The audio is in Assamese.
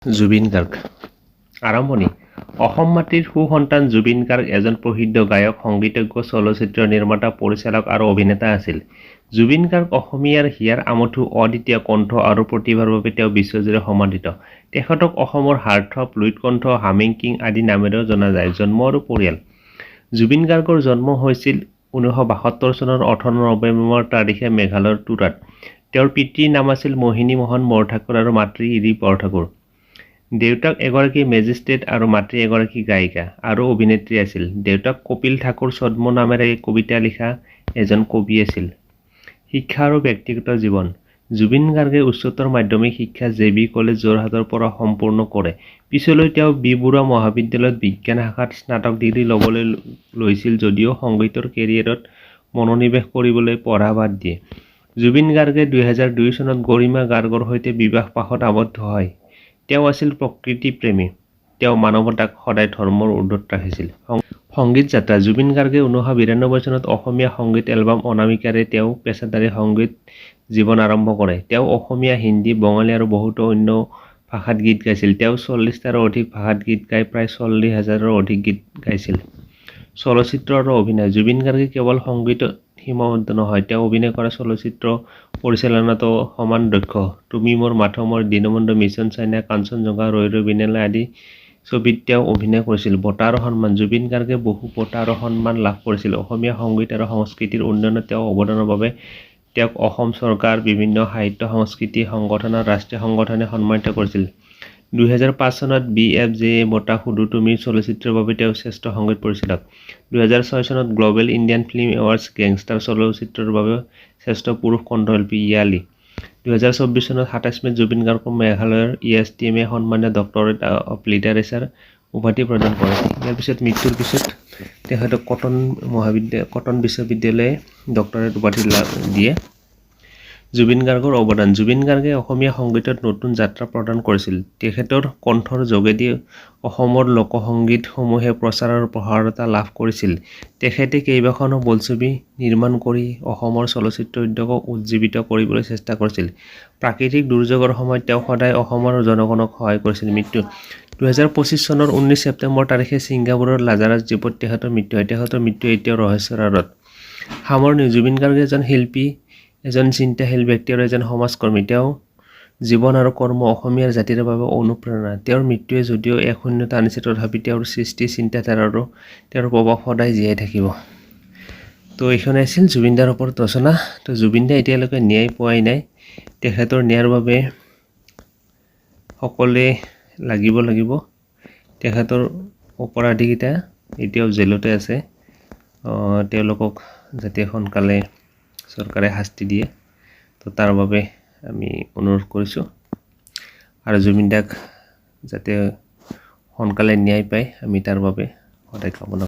জুবিন গাৰ্গ আৰম্ভণি অসম মাতৃৰ সুসন্তান জুবিন গাৰ্গ এজন প্ৰসিদ্ধ গায়ক, সংগীতজ্ঞ, চলচ্চিত্ৰ নিৰ্মাতা, পৰিচালক আৰু অভিনেতা আছিল। জুবিন গাৰ্গ অসমীয়াৰ হিয়াৰ আমঠু অদ্বিতীয় কণ্ঠ আৰু প্ৰতিভাৰ বাবে তেওঁ বিশ্বজুৰি সমাদৃত। তেখেতক অসমৰ হাৰ্টথ্ৰব, লুইতকণ্ঠ, হামিং কিং আদি নামেৰেও জনা যায়। জন্ম আৰু পৰিয়াল জুবিন গাৰ্গৰ জন্ম হৈছিল 1972 চনৰ 18 নৱেম্বৰ তাৰিখে মেঘালয়ৰ তুৰাত। তেওঁৰ পিতৃৰ নাম আছিল মোহিনী মোহন বৰঠাকুৰ আৰু মাতৃ ইৰি বৰঠাকুৰ। দেউতাক এগৰাকী মেজিষ্ট্ৰেট আৰু মাতৃ এগৰাকী গায়িকা আৰু অভিনেত্ৰী আছিল। দেউতাক কপিল ঠাকুৰ ছদ্ম নামেৰে কবিতা লিখা এজন কবি আছিল। শিক্ষা আৰু ব্যক্তিগত জীৱন জুবিন গাৰ্গে উচ্চতৰ মাধ্যমিক শিক্ষা JB কলেজ যোৰহাটৰ পৰা সম্পূৰ্ণ কৰে। পিছলৈ তেওঁ বি বৰুৱা মহাবিদ্যালয়ত বিজ্ঞান শাখাত স্নাতক ডিগ্ৰী ল'বলৈ লৈছিল যদিও সংগীতৰ কেৰিয়াৰত মনোনিৱেশ কৰিবলৈ পঢ়া বাদ দিয়ে। জুবিন গাৰ্গে 2002 চনত গৰিমা গাৰ্গৰ সৈতে বিবাহ পাশত আবদ্ধ হয়। তেওঁ আছিল প্ৰকৃতিপ্ৰেমী। তেওঁ মানৱতাক সদায় ধৰ্মৰ ঊৰ্ধত ৰাখিছিল। সংগীত যাত্ৰা জুবিন গাৰ্গে 1992 চনত অসমীয়া সংগীত এলবাম অনামিকাৰে তেওঁ পেছাদাৰী সংগীত জীৱন আৰম্ভ কৰে। তেওঁ অসমীয়া, হিন্দী, বঙালী আৰু বহুতো অন্য ভাষাত গীত গাইছিল। তেওঁ 40টাৰো অধিক ভাষাত গীত গাই প্ৰায় 40,000ৰো অধিক গীত গাইছিল। চলচ্চিত্ৰ আৰু অভিনয় জুবিন গাৰ্গে কেৱল সংগীতত সীমাবদ্ধ নহয়, তেওঁ অভিনয় কৰা চলচ্চিত্ৰ পৰিচালনাতো সমান দক্ষ। তুমি মোৰ মাথোঁ-মোৰ, দীনবন্ধু মিছন চাইনা, কাঞ্চনজংঘা, ৰৈ ৰৈ বিনালে আদি ছবিত তেওঁ অভিনয় কৰিছিল। বঁটা আৰু সন্মান জুবিন গাৰ্গে বহু বঁটা আৰু সন্মান লাভ কৰিছিল। অসমীয়া সংগীত আৰু সংস্কৃতিৰ উন্নয়নত তেওঁৰ অৱদানৰ বাবে তেওঁক অসম চৰকাৰ, বিভিন্ন সাহিত্য সংস্কৃতি সংগঠন আৰু ৰাষ্ট্ৰীয় সংগঠনে সন্মানিত কৰিছিল। 2005 চনত BFJA বঁটা সুধো তুমি চলচ্চিত্ৰৰ বাবে তেওঁ শ্ৰেষ্ঠ সংগীত পৰিচালক। 2006 চনত global Indian film awards gangster চলচ্চিত্ৰৰ বাবে শ্ৰেষ্ঠ পুৰুষ কণ্ঠশিল্পী ইয়ালি। 2024 চনত 27 মেত জুবিন গাৰ্গক মেঘালয়ৰ ESTMে সন্মানীয় ডক্টৰেট অৱ লিটাৰেচাৰ উপাধি প্ৰদান কৰে। ইয়াৰ পিছত মৃত্যুৰ পিছত তেখেতক কটন বিশ্ববিদ্যালয়ে ডক্টৰেট উপাধি দিয়ে। জুবিন গাৰ্গৰ অৱদান জুবিন গাৰ্গে অসমীয়া সংগীতত নতুন যাত্ৰা প্ৰদান কৰিছিল। তেখেতৰ কণ্ঠৰ যোগেদি অসমৰ লোকসংগীতসমূহে প্ৰচাৰ আৰু প্ৰসাৰতা লাভ কৰিছিল। তেখেতে কেইবাখনো বোলছবি নিৰ্মাণ কৰি অসমৰ চলচ্চিত্ৰ উদ্যোগক উজ্জীৱিত কৰিবলৈ চেষ্টা কৰিছিল। প্ৰাকৃতিক দুৰ্যোগৰ সময়ত তেওঁ সদায় অসমৰ জনগণক সহায় কৰিছিল। মৃত্যু 2025 চনৰ 19 ছেপ্টেম্বৰ তাৰিখে ছিংগাপুৰৰ লাজাৰাছ দ্বীপত তেখেতৰ মৃত্যু হয়। তেখেতৰ মৃত্যু এতিয়াও ৰহস্যৰ আঁৰত। সামৰণি জুবিন গাৰ্গে এজন শিল্পী, এজন চিন্তাশীল ব্যক্তি আৰু এজন সমাজকৰ্মী। তেওঁৰ জীৱন আৰু কৰ্ম অসমীয়া জাতিৰ বাবে অনুপ্ৰেৰণা। তেওঁৰ মৃত্যুৱে যদিও এক শূন্যতা আনিছে, তথাপি তেওঁৰ সৃষ্টি, চিন্তাধাৰা আৰু তেওঁৰ প্ৰভাৱ সদায় জীয়াই থাকিব। তো এইখনে আছিল জুবিন দাৰ ওপৰত ৰচনা। তো জুবিন দাই এতিয়ালৈকে ন্যায় পোৱাই নাই। তেখেতৰ ন্যায়ৰ বাবে সকলোৱে লাগিব। তেখেতৰ অপৰাধীকেইটা এতিয়াও জেলতে আছে। তেওঁলোকক যাতে সোনকালে চৰকাৰে শাস্তি দিয়ে, তো তাৰ বাবে আমি অনুৰোধ কৰিছোঁ। আৰু জুবিন দাক যাতে সোনকালে ন্যায় পায়, আমি তাৰ বাবে সদায় কামনা